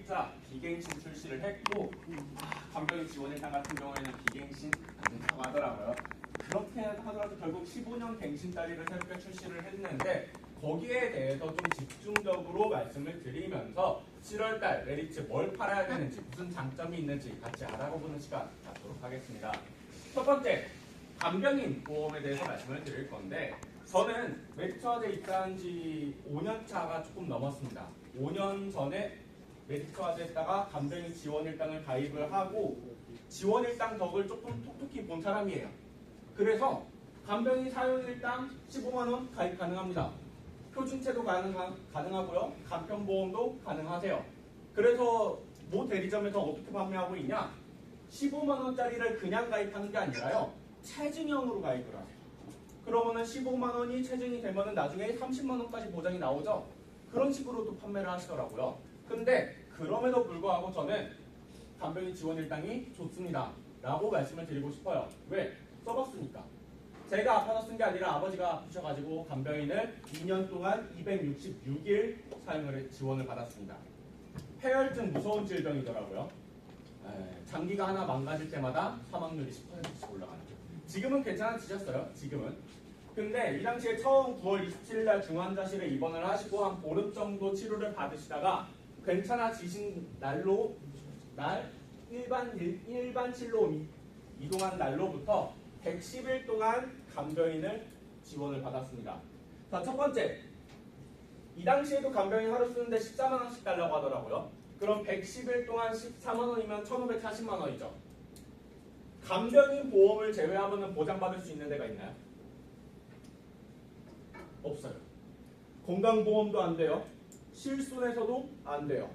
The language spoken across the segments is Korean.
1차 비갱신 출시를 했고 간병인 지원일당 같은 경우에는 비갱신 안 된다고 하더라고요. 그렇게 하더라도 결국 15년 갱신 따리를 새롭게 출시를 했는데 거기에 대해서 좀 집중적으로 말씀을 드리면서 7월달 메리츠 뭘 팔아야 되는지 무슨 장점이 있는지 같이 알아보는 시간 갖도록 하겠습니다. 첫 번째, 간병인 보험에 대해서 말씀을 드릴 건데 저는 메리츠화재 입사한 지 5년 차가 조금 넘었습니다. 5년 전에 메리츠화재 했다가 간병인 지원일당을 가입을 하고 지원일당 덕을 조금 톡톡히 본 사람이에요. 그래서 간병인 사용일당 15만원 가입 가능합니다. 표준체도 가능하고요. 간편보험도 가능하세요. 그래서 모 대리점에서 어떻게 판매하고 있냐? 15만원짜리를 그냥 가입하는 게 아니라요. 체증형으로 가입을 하세요. 그러면은 15만원이 체증이 되면은 나중에 30만원까지 보장이 나오죠? 그런 식으로도 판매를 하시더라고요. 근데 그럼에도 불구하고 저는 간병인 지원일당이 좋습니다. 라고 말씀을 드리고 싶어요. 왜? 써봤으니까. 제가 아파서 쓴 게 아니라 아버지가 아프셔가지고 간병인을 2년 동안 266일 지원을 받았습니다. 폐혈증 무서운 질병이더라고요. 장기가 하나 망가질 때마다 사망률이 10%씩 올라가는 거예요. 지금은 괜찮아지셨어요. 지금은. 근데 이 당시에 처음 9월 27일 날 중환자실에 입원을 하시고 한 보름 정도 치료를 받으시다가 괜찮아지신 일반실로 이동한 날로부터 110일 동안 간병인을 지원을 받았습니다. 자, 첫 번째. 이 당시에도 간병인 하루 쓰는데 14만원씩 달라고 하더라고요. 그럼 110일 동안 14만원이면 1540만원이죠. 간병인 보험을 제외하면 보장받을 수 있는 데가 있나요? 없어요. 건강보험도 안 돼요. 실손에서도 안 돼요.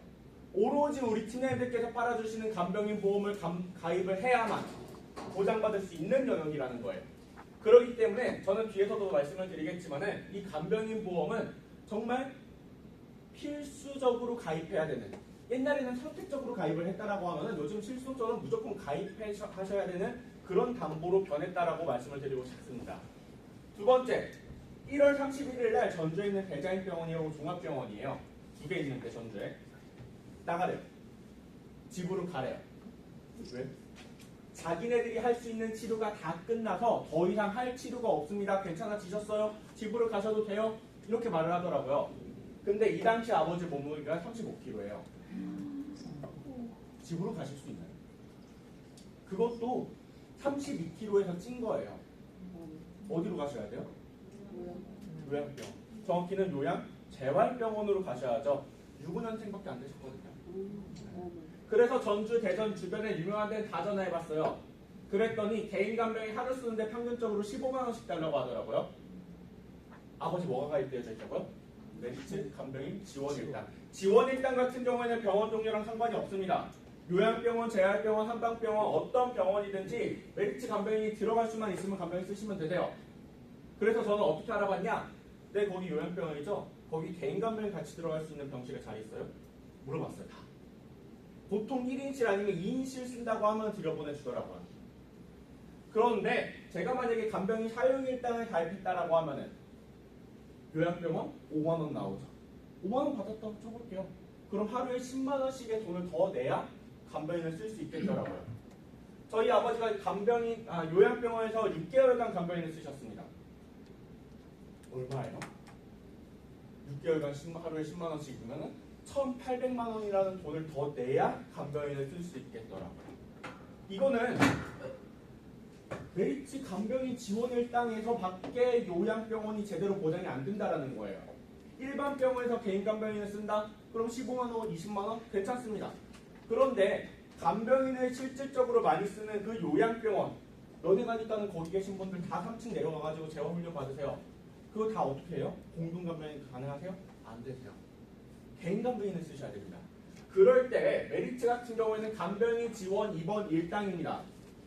오로지 우리 팀장님들께서 팔아주시는 간병인 보험을 가입을 해야만 보장받을 수 있는 영역이라는 거예요. 그렇기 때문에 저는 뒤에서도 말씀을 드리겠지만은 이 간병인 보험은 정말 필수적으로 가입해야 되는, 옛날에는 선택적으로 가입을 했다라고 하면은 요즘 실손처럼 무조건 가입하셔야 되는 그런 담보로 변했다라고 말씀을 드리고 싶습니다. 두 번째, 1월 31일 날 전주에 있는 대자인병원이라고 종합병원이에요. 두 개 있는데 전주에 나가래요. 집으로 가래요. 왜? 자기네들이 할 수 있는 치료가 다 끝나서 더 이상 할 치료가 없습니다. 괜찮아지셨어요? 집으로 가셔도 돼요? 이렇게 말을 하더라고요. 근데 이 당시 아버지 몸무게가 35kg예요. 집으로 가실 수 있나요? 그것도 32kg에서 찐 거예요. 어디로 가셔야 돼요? 요양병. 정확히는 요양 재활병원으로 가셔야죠. 65년생밖에 안 되셨거든요. 그래서 전주, 대전 주변에 유명한 데는 다 전화해봤어요. 그랬더니 개인 간병인 하루 쓰는데 평균적으로 15만원씩 달라고 하더라고요. 아버지 뭐가 가입되어져 있다고요? 메리츠 간병인 지원일당. 지원일당 같은 경우에는 병원 종류랑 상관이 없습니다. 요양병원, 재활병원, 한방병원 어떤 병원이든지 메리츠 간병인이 들어갈 수만 있으면 간병인 쓰시면 되세요. 그래서 저는 어떻게 알아봤냐? 네, 거기 요양병원이죠? 거기 개인 간병인 같이 들어갈 수 있는 병실에 자리 있어요? 물어봤어요. 다. 보통 1인실 아니면 2인실 쓴다고 하면 들여보내주더라고요. 그런데 제가 만약에 간병인 사용일당을 가입했다라고 하면은 요양병원 5만원 나오죠. 5만원 받았다고 쳐볼게요. 그럼 하루에 10만원씩의 돈을 더 내야 간병인을 쓸 수 있겠더라고요. 저희 아버지가 요양병원에서 6개월간 간병인을 쓰셨습니다. 얼마예요? 6개월간 하루에 10만원씩이면 1,800만원이라는 돈을 더 내야 간병인을 쓸 수 있겠더라고요. 이거는 메리츠 간병인 지원일당에서 밖에 요양병원이 제대로 보장이 안 된다라는 거예요. 일반 병원에서 개인 간병인을 쓴다? 그럼 15만원, 20만원? 괜찮습니다. 그런데 간병인을 실질적으로 많이 쓰는 그 요양병원, 너네 가니까는 거기 계신 분들 다 3층 내려가가지고 재활훈련 받으세요. 그거 다 어떻게 해요? 공동 간병인 가능하세요? 안 되세요. 개인 간병인을 쓰셔야 됩니다. 그럴 때 메리츠 같은 경우에는 간병인 지원 입원 일당입니다.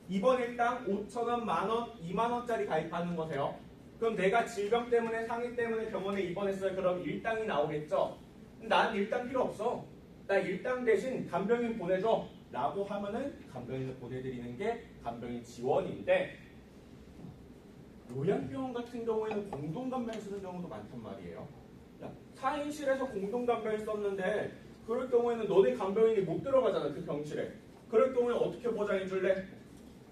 입원 일당 5,000원, 만원, 2만원짜리 가입하는 거세요. 그럼 내가 질병 때문에 상해 때문에 병원에 입원했어요. 그럼 일당이 나오겠죠? 난 일당 필요 없어. 나 일당 대신 간병인 보내줘. 라고 하면은 간병인을 보내드리는 게 간병인 지원인데 요양병원 같은 경우에는 공동 간병인 쓰는 경우도 많단 말이에요. 4인실에서 공동 간병인 썼는데 그럴 경우에는 너네 간병인이 못 들어가잖아, 그 병실에. 그럴 경우에 어떻게 보장해 줄래?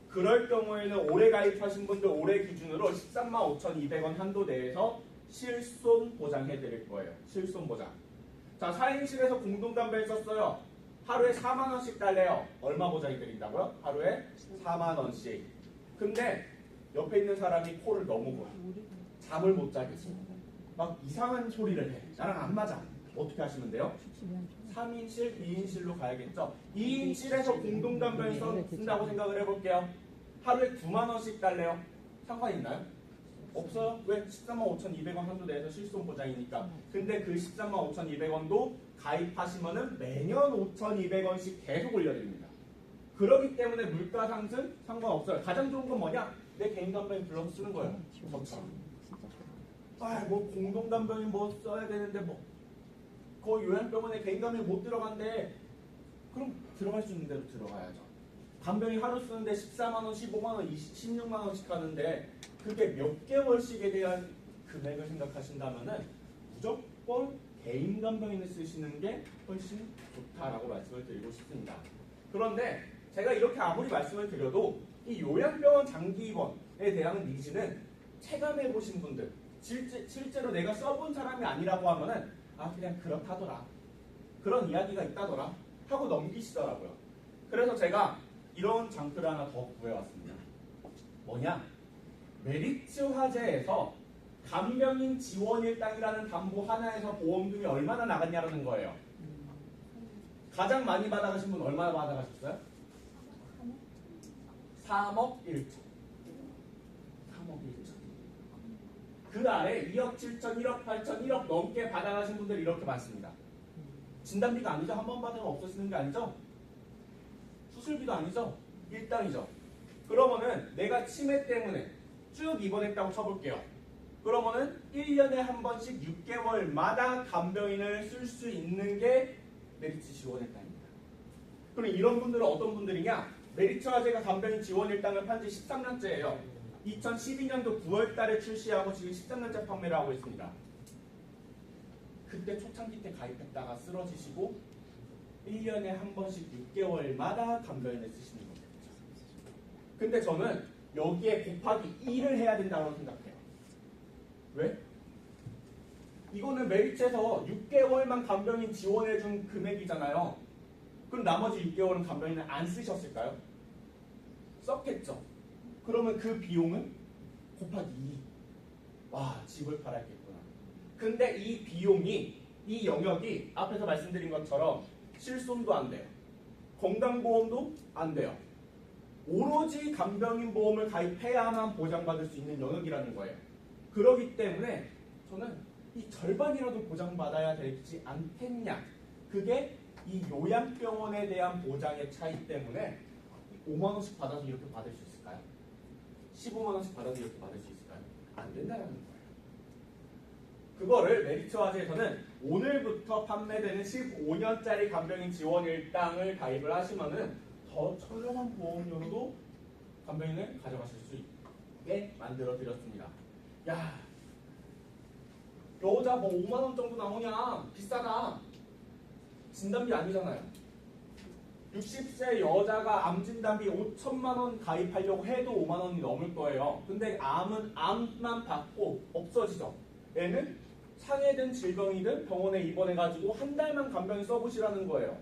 그럴 경우에는 올해 가입하신 분들 올해 기준으로 135,200원 한도 내에서 실손 보장해 드릴 거예요. 실손 보장. 자, 4인실에서 공동담배를 썼어요. 하루에 4만 원씩 달래요. 얼마 보장해 드린다고요? 하루에 4만 원씩. 근데 옆에 있는 사람이 코를 너무 골아. 잠을 못 자겠어. 막 이상한 소리를 해. 나랑 안 맞아. 어떻게 하시면 돼요? 3인실, 2인실로 가야겠죠. 2인실에서 공동담배를 쓴다고 생각을 해볼게요. 하루에 9만 원씩 달래요. 상관 있나요? 없어요. 왜? 135,200원 한도 내에서 실손 보장이니까. 근데 그 135,200원도 가입하시면은 매년 5,200원씩 계속 올려드립니다. 그렇기 때문에 물가 상승 상관없어요. 가장 좋은 건 뭐냐? 내 개인 담배인 불러서 쓰는 거예요. 저처럼. 뭐 공동담배인 뭐 써야 되는데 뭐 거기 요양병원에 개인 담배인 못 들어간대. 그럼 들어갈 수 있는 대로 들어가야죠. 간병인 하루 쓰는데 14만 원, 15만 원, 16만 원씩 하는데 그게 몇 개월씩에 대한 금액을 생각하신다면은 무조건 개인 간병인을 쓰시는 게 훨씬 좋다라고 말씀을 드리고 싶습니다. 그런데 제가 이렇게 아무리 말씀을 드려도 이 요양병원 장기 입원에 대한 니즈는 체감해 보신 분들, 실제로 내가 써본 사람이 아니라고 하면은 그냥 그렇다더라, 그런 이야기가 있다더라 하고 넘기시더라고요. 그래서 제가 이런 장표를 하나 더 구해왔습니다. 뭐냐? 메리츠 화재에서 간병인 지원 일당이라는 담보 하나에서 보험금이 얼마나 나갔냐라는 거예요. 가장 많이 받아가신 분 얼마나 받아가셨어요? 3억 1천. 3억 1천. 그 아래 2억 7천, 1억 8천, 1억 넘게 받아가신 분들이 이렇게 많습니다. 진단비가 아니죠? 한 번 받으면 없어지는 게 아니죠? 수술비도 아니죠? 일당이죠. 그러면은 내가 치매 때문에 쭉 입원했다고 쳐볼게요. 그러면은 1년에 한 번씩 6개월마다 간병인을 쓸 수 있는 게 메리츠 지원 일당입니다. 그럼 이런 분들은 어떤 분들이냐? 메리츠 화재가 간병인 지원 일당을 판지 13년째예요. 2012년도 9월 달에 출시하고 지금 13년째 판매를 하고 있습니다. 그때 초창기 때 가입했다가 쓰러지시고 1년에 한 번씩 6개월마다 간병인을 쓰시는 겁니다. 근데 저는 여기에 곱하기 2를 해야 된다고 생각해요. 왜? 이거는 메리츠에서 6개월만 간병인 지원해준 금액이잖아요. 그럼 나머지 6개월은 간병인을 안 쓰셨을까요? 썼겠죠. 그러면 그 비용은 곱하기 2. 와, 집을 팔았겠구나. 근데 이 비용이, 이 영역이 앞에서 말씀드린 것처럼 실손도 안 돼요. 건강보험도 안 돼요. 오로지 간병인 보험을 가입해야만 보장받을 수 있는 영역이라는 거예요. 그렇기 때문에 저는 이 절반이라도 보장받아야 되지 않겠냐. 그게 이 요양병원에 대한 보장의 차이 때문에 5만 원씩 받아서 이렇게 받을 수 있을까요? 15만 원씩 받아서 이렇게 받을 수 있을까요? 안 된다는 거예요. 그거를 메리츠 화재에서는 오늘부터 판매되는 15년짜리 간병인 지원 일당을 가입을 하시면은 더 저렴한 보험료로도 간병인을 가져가실 수 있게 만들어 드렸습니다. 야, 여자 뭐 5만 원 정도 나오냐? 비싸다. 진단비 아니잖아요. 60세 여자가 암 진단비 5천만 원 가입하려고 해도 5만 원이 넘을 거예요. 근데 암만 받고 없어지죠. 얘는 상해든 질병이든 병원에 입원해가지고 한 달만 간병인 써보시라는 거예요.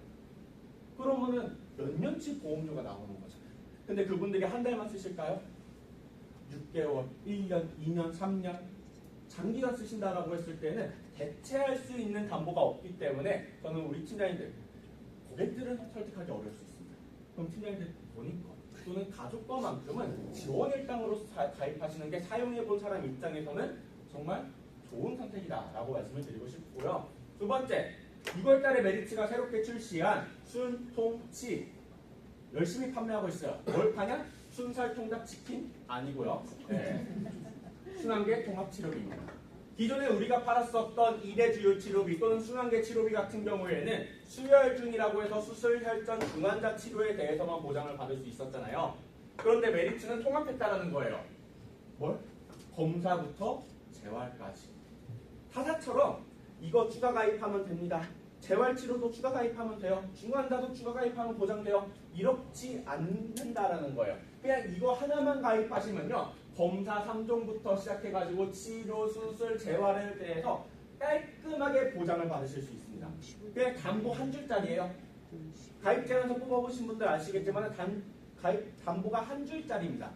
그러면은 몇 년치 보험료가 나오는 거잖아요. 근데 그분들이 한 달만 쓰실까요? 6개월, 1년, 2년, 3년 장기간 쓰신다라고 했을 때는 대체할 수 있는 담보가 없기 때문에 저는 우리 팀장님들, 고객들은 설득하기 어려울 수 있습니다. 그럼 팀장님들 본인 거 또는 가족 거만큼은 지원 일당으로 가입하시는 게 사용해본 사람 입장에서는 정말 좋은 선택이다라고 말씀을 드리고 싶고요. 두 번째, 6월달에 메리츠가 새롭게 출시한 순통치 열심히 판매하고 있어요. 뭘 파냐? 순살통닭 치킨? 아니고요. 네. 순환계 통합치료비입니다. 기존에 우리가 팔았었던 2대 주요 치료비 또는 순환계 치료비 같은 경우에는 수혈중이라고 해서 수술, 혈전, 중환자 치료에 대해서만 보장을 받을 수 있었잖아요. 그런데 메리츠는 통합했다라는 거예요. 뭘? 검사부터 재활까지. 타사처럼 이거 추가 가입하면 됩니다. 재활치료도 추가 가입하면 돼요. 중환자도 추가 가입하면 보장돼요. 이렇지 않는다라는 거예요. 그냥 이거 하나만 가입하시면요. 검사 3종부터 시작해가지고 치료, 수술, 재활에 대해서 깔끔하게 보장을 받으실 수 있습니다. 그냥 담보 한 줄짜리예요. 가입제에서 뽑아보신 분들 아시겠지만 담보가 한 줄짜리입니다.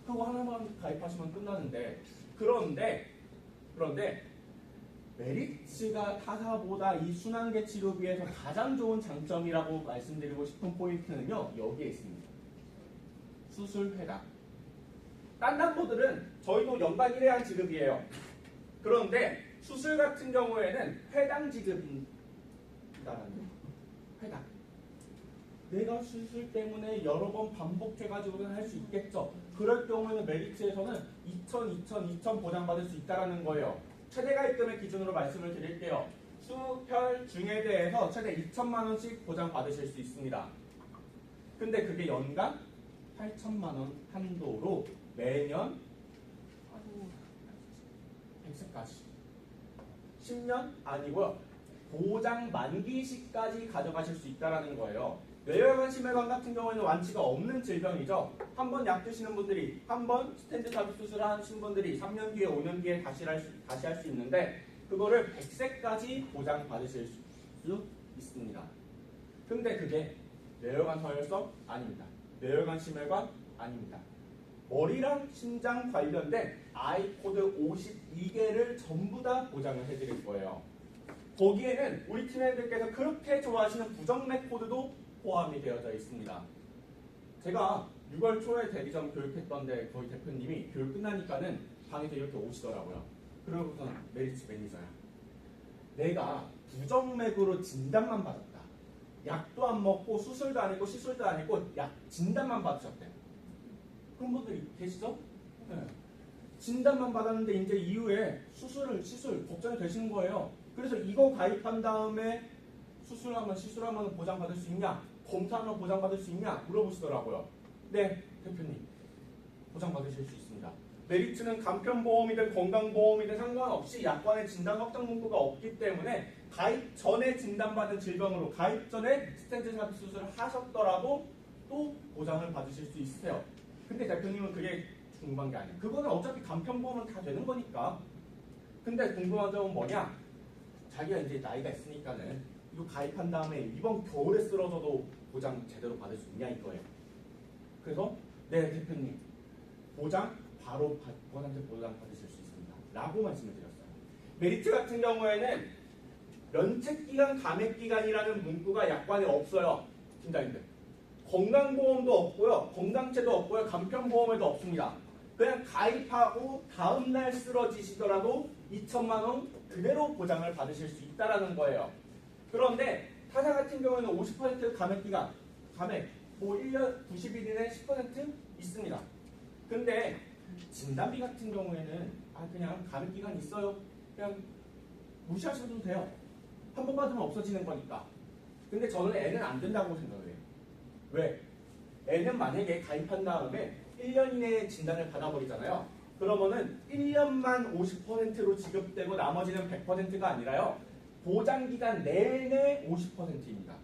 그거 하나만 가입하시면 끝나는데 그런데 메리츠가 타사보다 이 순환계 치료비에서 가장 좋은 장점이라고 말씀드리고 싶은 포인트는요. 여기에 있습니다. 수술 회당. 딴 담보들은 저희도 연간 1회한 지급이에요. 그런데 수술 같은 경우에는 회당 지급이라는 회당. 내가 수술 때문에 여러 번 반복해가지고는 할 수 있겠죠. 그럴 경우에는 메리츠에서는 2,000 보장받을 수 있다는 거예요. 최대 가입금의 기준으로 말씀을 드릴게요. 수혈 중에 대해서 최대 2천만 원씩 보장받으실 수 있습니다. 근데 그게 연간 8천만 원 한도로 매년 100세까지 10년 아니고요. 보장 만기 시까지 가져가실 수 있다는 거예요. 뇌혈관 심혈관 같은 경우에는 완치가 없는 질병이죠. 한 번 약 드시는 분들이, 한 번 스텐트 삽입 수술을 하신 분들이 3년 뒤에 5년 뒤에 다시 할 수 있는데 그거를 100세까지 보장받으실 수 있습니다. 근데 그게 뇌혈관 서열성 아닙니다. 뇌혈관 심혈관 아닙니다. 머리랑 심장 관련된 아이코드 52개를 전부 다 보장을 해드릴 거예요. 거기에는 우리 팀원들께서 그렇게 좋아하시는 부정맥 코드도 포함이 되어져 있습니다. 제가 6월 초에 대리점 교육했던데 거기 대표님이 교육 끝나니까는 방에서 이렇게 오시더라고요. 그러고서 메리츠 매니저야. 내가 부정맥으로 진단만 받았다. 약도 안 먹고 수술도 안 했고 시술도 안 했고 약 진단만 받으셨대. 그런 분들이 계시죠? 네. 진단만 받았는데 이제 이후에 시술 걱정이 되시는 거예요. 그래서 이거 가입한 다음에 수술하면 시술하면 보장받을 수 있냐? 검사하면 보장받을 수 있냐? 물어보시더라고요. 네, 대표님. 보장받으실 수 있습니다. 메리츠는 간편보험이든 건강보험이든 상관없이 약관에 진단 확정 문구가 없기 때문에 가입 전에 진단받은 질병으로 가입 전에 스텐트 삽입 수술을 하셨더라도 또 보장을 받으실 수 있으세요. 근데 대표님은 그게 궁금한 게 아니에요. 그거는 어차피 간편보험은 다 되는 거니까. 근데 궁금한 점은 뭐냐? 자기가 이제 나이가 있으니까는 이거 가입한 다음에 이번 겨울에 쓰러져도 보장 제대로 받을 수 있냐 이거예요. 그래서 네 대표님 보장 바로 100% 보장 받으실 수 있습니다. 라고 말씀을 드렸어요. 메리츠 같은 경우에는 면책기간, 감액기간이라는 문구가 약관에 없어요. 팀장님들. 건강보험도 없고요. 건강채도 없고요. 간편보험에도 없습니다. 그냥 가입하고 다음날 쓰러지시더라도 2천만 원 그대로 보장을 받으실 수 있다는 거예요. 그런데 타사 같은 경우에는 50% 감액기간, 감액, 뭐 1년 90일이내 10% 있습니다. 근데 진단비 같은 경우에는 그냥 감액기간 있어요. 그냥 무시하셔도 돼요. 한 번 받으면 없어지는 거니까. 근데 저는 애는 안 된다고 생각해요. 왜? 애는 만약에 가입한 다음에 1년 이내에 진단을 받아버리잖아요. 그러면은 1년만 50%로 지급되고 나머지는 100%가 아니라요. 보장기간 내내 50%입니다.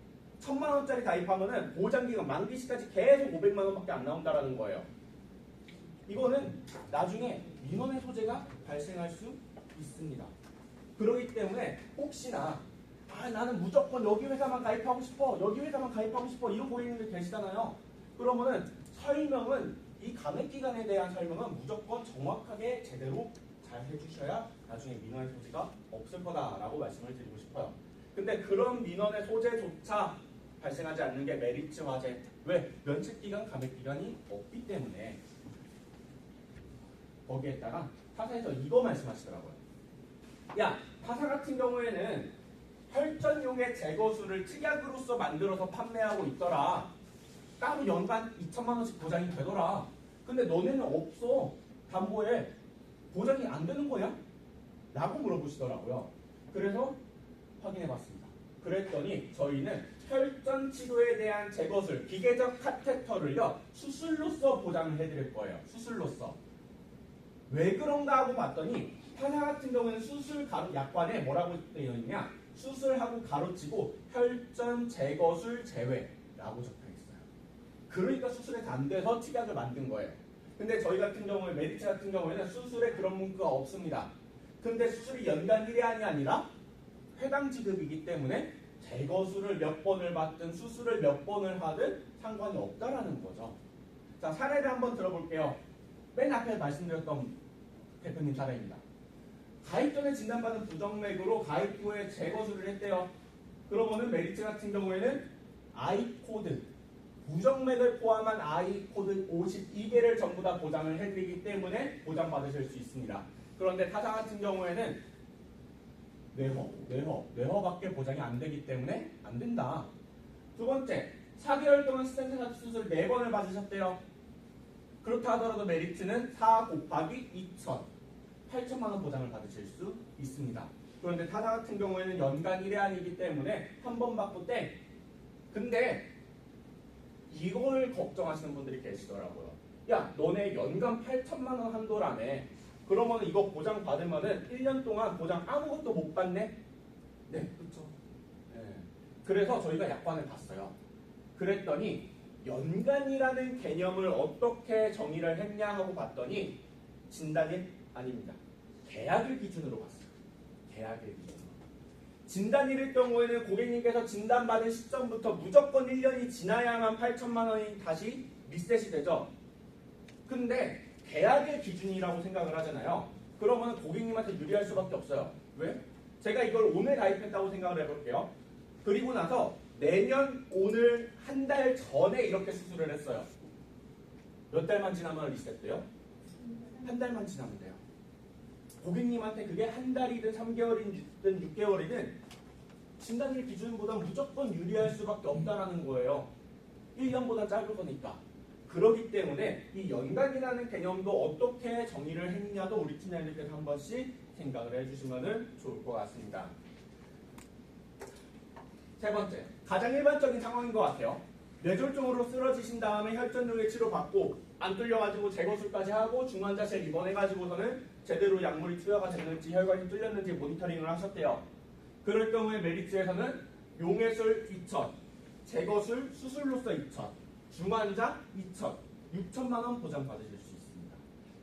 1,000만 원짜리 가입하면은 보장기간 만기시까지 계속 500만 원밖에 안 나온다라는 거예요. 이거는 나중에 민원의 소재가 발생할 수 있습니다. 그렇기 때문에 혹시나 나는 무조건 여기 회사만 가입하고 싶어, 여기 회사만 가입하고 싶어 이런 고객님들 계시잖아요. 그러면은 설명은 이 감액기간에 대한 설명은 무조건 정확하게 제대로 잘 해주셔야 나중에 민원의 소지가 없을 거다라고 말씀을 드리고 싶어요. 근데 그런 민원의 소재조차 발생하지 않는 게 메리츠 화재. 왜? 면책기간, 감액기간이 없기 때문에. 거기에다가 타사에서 이거 말씀하시더라고요. 야, 타사 같은 경우에는 혈전용의 제거수를 특약으로서 만들어서 판매하고 있더라. 따로 연간 2천만 원씩 보장이 되더라. 근데 너네는 없어. 담보에 보장이 안 되는 거야? 라고 물어보시더라고요. 그래서 확인해봤습니다. 그랬더니 저희는 혈전 치료에 대한 제거술, 기계적 카테터를요. 수술로서 보장을 해드릴 거예요. 수술로서. 왜 그런가 하고 봤더니 타사 같은 경우는 수술 가로 약관에 뭐라고 되어 있냐? 수술하고 가로치고 혈전 제거술 제외라고 적혀 있어요. 그러니까 수술에 안 돼서 특약을 만든 거예요. 근데 저희 같은 경우에 메디츠 같은 경우에는 수술에 그런 문구가 없습니다. 근데 수술이 연간 1회안이 아니라 회당 지급이기 때문에 제거술을 몇 번을 받든 수술을 몇 번을 하든 상관이 없다라는 거죠. 자, 사례를 한번 들어볼게요. 맨 앞에 말씀드렸던 대표님 사례입니다. 가입 전에 진단받은 부정맥으로 가입 후에 제거술을 했대요. 그러면은 메리츠 같은 경우에는 I코드, 부정맥을 포함한 I코드 52개를 전부 다 보장을 해드리기 때문에 보장받으실 수 있습니다. 그런데 타사 같은 경우에는 뇌허밖에 보장이 안 되기 때문에 안 된다. 두 번째, 4개월 동안 스텐트 수술 4번을 받으셨대요. 그렇다 하더라도 메리츠는 4 곱하기 2천, 8천만 원 보장을 받으실 수 있습니다. 그런데 타사 같은 경우에는 연간 1회안이기 때문에 한 번 받고 땡. 근데 이걸 걱정하시는 분들이 계시더라고요. 야, 너네 연간 8천만 원 한도라며. 그러면 이거 보장 받으면은 1년 동안 보장 아무것도 못 받네? 네, 그렇죠. 네. 그래서 저희가 약관을 봤어요. 그랬더니 연간이라는 개념을 어떻게 정의를 했냐 하고 봤더니 진단일 아닙니다. 계약일 기준으로 봤어요. 계약일 기준으로. 진단일일 경우에는 고객님께서 진단받은 시점부터 무조건 1년이 지나야만 8천만 원이 다시 리셋이 되죠. 근데 계약의 기준이라고 생각을 하잖아요. 그러면 고객님한테 유리할 수밖에 없어요. 왜? 제가 이걸 오늘 가입했다고 생각을 해볼게요. 그리고 나서 내년 오늘 한 달 전에 이렇게 수술을 했어요. 몇 달만 지나면 리셋돼요? 한 달만 지나면 돼요. 고객님한테 그게 한 달이든 3개월이든 6개월이든 진단일 기준보다 무조건 유리할 수밖에 없다라는 거예요. 1년보다 짧을 거니까. 그렇기 때문에 이 연간이라는 개념도 어떻게 정의를 했냐도 우리 팀장님께서 한 번씩 생각을 해주시면 좋을 것 같습니다. 세 번째, 가장 일반적인 상황인 것 같아요. 뇌졸중으로 쓰러지신 다음에 혈전용액 치료받고 안 뚫려가지고 제거술까지 하고 중환자실 입원해가지고서는 제대로 약물이 투여가 됐는지 혈관이 뚫렸는지 모니터링을 하셨대요. 그럴 경우에 메리츠에서는 용해술 2천, 제거술 수술로서 2천, 중환자 2천, 6천만 원 보장받으실 수 있습니다.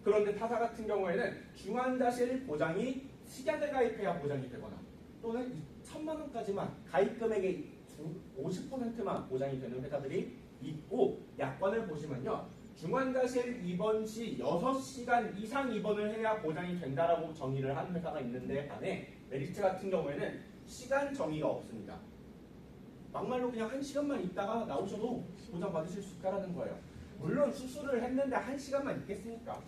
그런데 타사 같은 경우에는 중환자실 보장이 식약을 가입해야 보장이 되거나 또는 2천만 원까지만 가입 금액의 50%만 보장이 되는 회사들이 있고 약관을 보시면요. 중환자실 입원 시 6시간 이상 입원을 해야 보장이 된다라고 정의를 하는 회사가 있는데 반해 메리츠 같은 경우에는 시간 정의가 없습니다. 막말로 그냥 1시간만 있다가 나오셔도 보장받으실 수 있다는 거예요. 물론 수술을 했는데 1시간만 있겠습니까?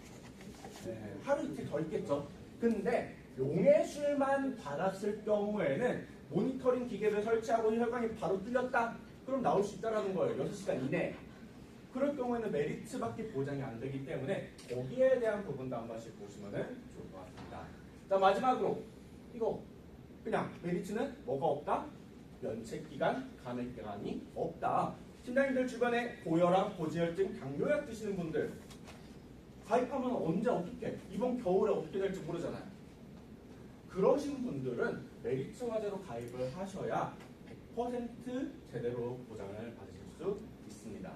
네, 하루 이틀 더 있겠죠. 근데 용해술만 받았을 경우에는 모니터링 기계를 설치하고 혈관이 바로 뚫렸다? 그럼 나올 수 있다는 거예요. 6시간 이내. 그럴 경우에는 메리츠밖에 보장이 안 되기 때문에 거기에 대한 부분도 한 번씩 보시면 좋을 것 같습니다. 자, 마지막으로 이거 그냥 메리츠는 뭐가 없다? 면책기간, 감액기간이 없다. 팀장님들 주변에 고혈압, 고지혈증, 당뇨약 드시는 분들 가입하면 언제 어떻게 이번 겨울에 어떻게 될지 모르잖아요. 그러신 분들은 메리츠 화재로 가입을 하셔야 100% 제대로 보장을 받으실 수 있습니다.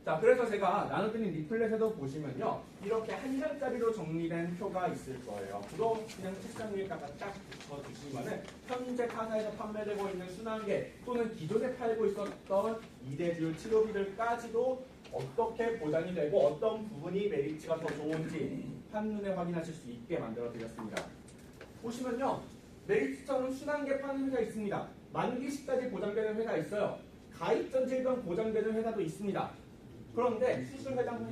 자, 그래서 제가 나눠드린 리플렛에도 보시면요. 이렇게 한 장짜리로 정리된 표가 있을 거예요. 그거 그냥 책상 위에다가 딱 붙여주시면은 현재 타사에서 판매되고 있는 순환계 또는 기존에 팔고 있었던 이대주 치료비들까지도 어떻게 보장이 되고 어떤 부분이 메리츠가 더 좋은지 한눈에 확인하실 수 있게 만들어 드렸습니다. 보시면요. 메리츠처럼 순환계 파는 회사 있습니다. 만기 시까지 보장되는 회사 있어요. 가입 전 질병 보장되는 회사도 있습니다. 그런데 수술 회장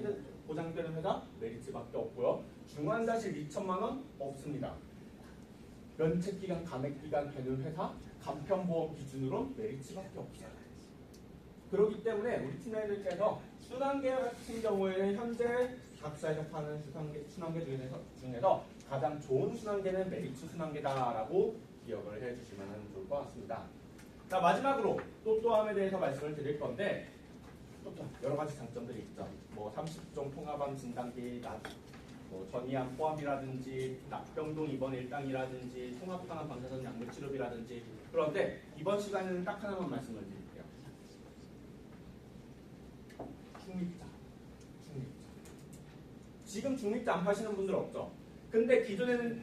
보장되는 회사 메리츠밖에 없고요. 중환자실 2천만 원 없습니다. 면책기간, 감액기간 되는 회사 간편보험 기준으로 메리츠밖에 없어요. 그렇기 때문에 우리 팀장님들께서 순환계 같은 경우에는 현재 각사에서 파는 순환계 중에서 가장 좋은 순환계는 메리츠 순환계다라고 기억을 해주시면 좋을 것 같습니다. 자, 마지막으로 또또함에 대해서 말씀을 드릴 건데 여러 가지 장점들이 있죠. 뭐 30종 통합암 진단기, 뭐 전이암 포함이라든지 납병동 입원 일당이라든지 통합산업 방사선 약물 치료비라든지. 그런데 이번 시간에는 딱 하나만 말씀을 드릴게요. 중립자. 지금 중립자 안 파시는 분들 없죠? 근데 기존에는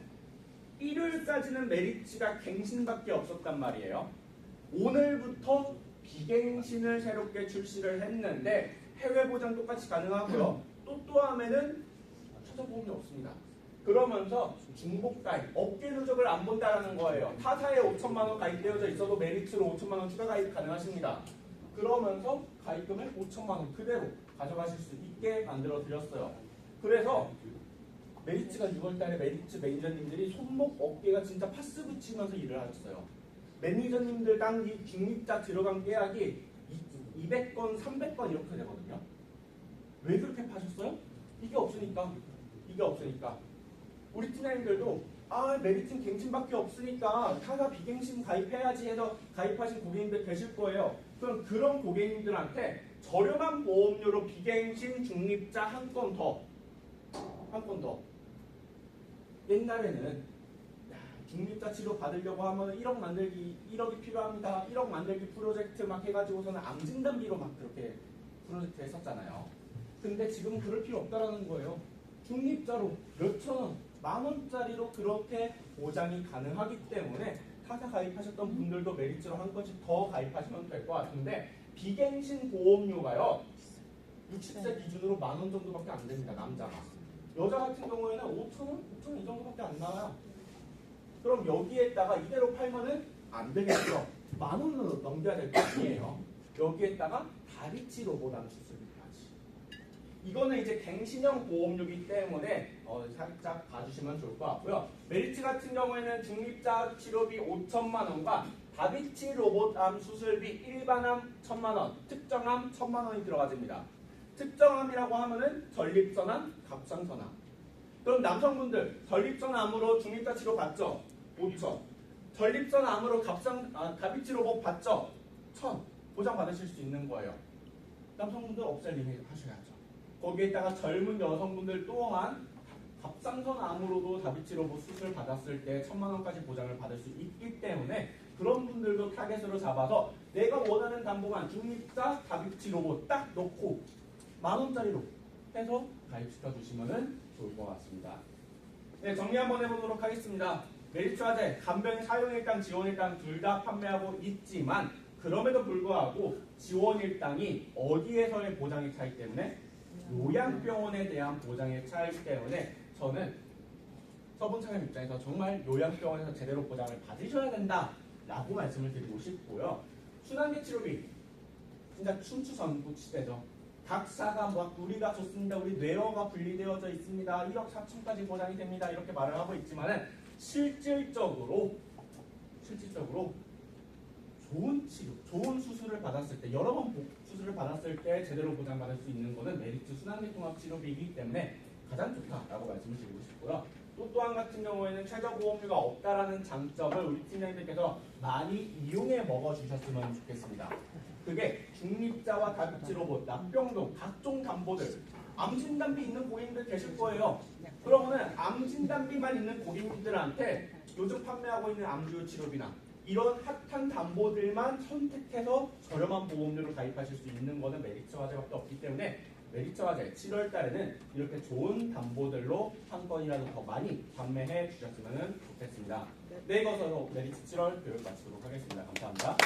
일요일까지는 메리츠가 갱신밖에 없었단 말이에요. 오늘부터 비갱신을 새롭게 출시를 했는데 해외 보장 똑같이 가능하고요. 또 하면은 찾아보험이 없습니다. 그러면서 중복 가입, 업계 누적을 안 본다라는 거예요. 타사에 5천만 원 가입되어져 있어도 메리츠로 5천만 원 추가 가입 가능하십니다. 그러면서 가입금을 5천만 원 그대로 가져가실 수 있게 만들어 드렸어요. 그래서 메리츠가 6월달에 메리츠 매니저님들이 손목 어깨가 진짜 파스 붙이면서 일을 하셨어요. 매니저님들당 이 중립자 들어간 계약이 200건, 300건 이렇게 되거든요. 왜 그렇게 파셨어요? 이게 없으니까. 우리 팀장님들도 메리츠 갱신밖에 없으니까 타사 비갱신 가입해야지 해서 가입하신 고객님들 계실 거예요. 그럼 그런 고객님들한테 저렴한 보험료로 비갱신 중립자 한 건 더. 옛날에는 중립자 치료 받으려고 하면 1억이 필요합니다. 1억 만들기 프로젝트 막 해가지고서는 암진단비로 막 그렇게 프로젝트 했었잖아요. 근데 지금은 그럴 필요 없다라는 거예요. 중립자로 몇천 원, 만 원짜리로 그렇게 보장이 가능하기 때문에 타사 가입하셨던 분들도 메리츠로 한 건씩 더 가입하시면 될 것 같은데 비갱신 보험료가요. 60세 기준으로 만 원 정도밖에 안 됩니다. 남자가. 여자 같은 경우에는 5,000원 이 정도밖에 안 나와요. 그럼 여기에다가 이대로 팔면은 안 되겠죠. 만 원으로 넘겨야 될 거 아니에요. 여기에다가 다리치 로봇암 수술비까지. 이거는 이제 갱신형 보험료이기 때문에 살짝 봐주시면 좋을 것 같고요. 메리츠 같은 경우에는 중립자 치료비 5천만 원과 다비치 로봇암 수술비 일반암 1,000만 원, 특정암 1,000만 원이 들어가집니다. 특정암이라고 하면은 전립선암, 갑상선암. 그럼 남성분들 전립선암으로 중립자 치료 받죠? 5천. 전립선암으로 다비치 로봇 받죠? 1,000. 보장 받으실 수 있는 거예요. 남성분들 업셀링 하셔야죠. 거기에다가 젊은 여성분들 또한 갑상선암으로도 다비치 로봇 수술 받았을 때 1,000만 원까지 보장을 받을 수 있기 때문에 그런 분들도 타겟으로 잡아서 내가 원하는 담보만 중립자 다비치 로봇 딱 넣고 만 원짜리로 해서 가입시켜 주시면 좋을 것 같습니다. 네, 정리 한번 해보도록 하겠습니다. 메리츠 화재, 간병인 사용일당, 지원일당 둘 다 판매하고 있지만 그럼에도 불구하고 지원일당이 어디에서의 보장이 차이기 때문에 요양병원에 대한 보장의 차이기 때문에 저는 서본차장 입장에서 정말 요양병원에서 제대로 보장을 받으셔야 된다라고 말씀을 드리고 싶고요. 순환계 치료비 진짜 춘추전국 시대죠. 각사가 막 우리가 좋습니다. 우리 뇌어가 분리되어져 있습니다. 1억 4천까지 보장이 됩니다. 이렇게 말을 하고 있지만은 실질적으로 좋은 치료, 좋은 수술을 받았을 때 여러 번 수술을 받았을 때 제대로 보장받을 수 있는 거는 메리츠 순환계 통합 치료비이기 때문에 가장 좋다라고 말씀을 드리고 싶고요. 또한 같은 경우에는 최저 보험료가 없다라는 장점을 우리 팀장님들께서 많이 이용해 먹어주셨으면 좋겠습니다. 그게 중립자와 다비치 로봇, 납병동, 각종 담보들, 암진단비 있는 고객님들 계실 거예요. 그러면은 암진단비만 있는 고객님들한테 요즘 판매하고 있는 암주요 치료비나 이런 핫한 담보들만 선택해서 저렴한 보험료로 가입하실 수 있는 거는 메리츠 화재밖에 없기 때문에 메리츠 화재 7월 달에는 이렇게 좋은 담보들로 한 건이라도 더 많이 판매해 주셨으면 좋겠습니다. 네, 이것으로 메리츠 7월 교육 마치도록 하겠습니다. 감사합니다.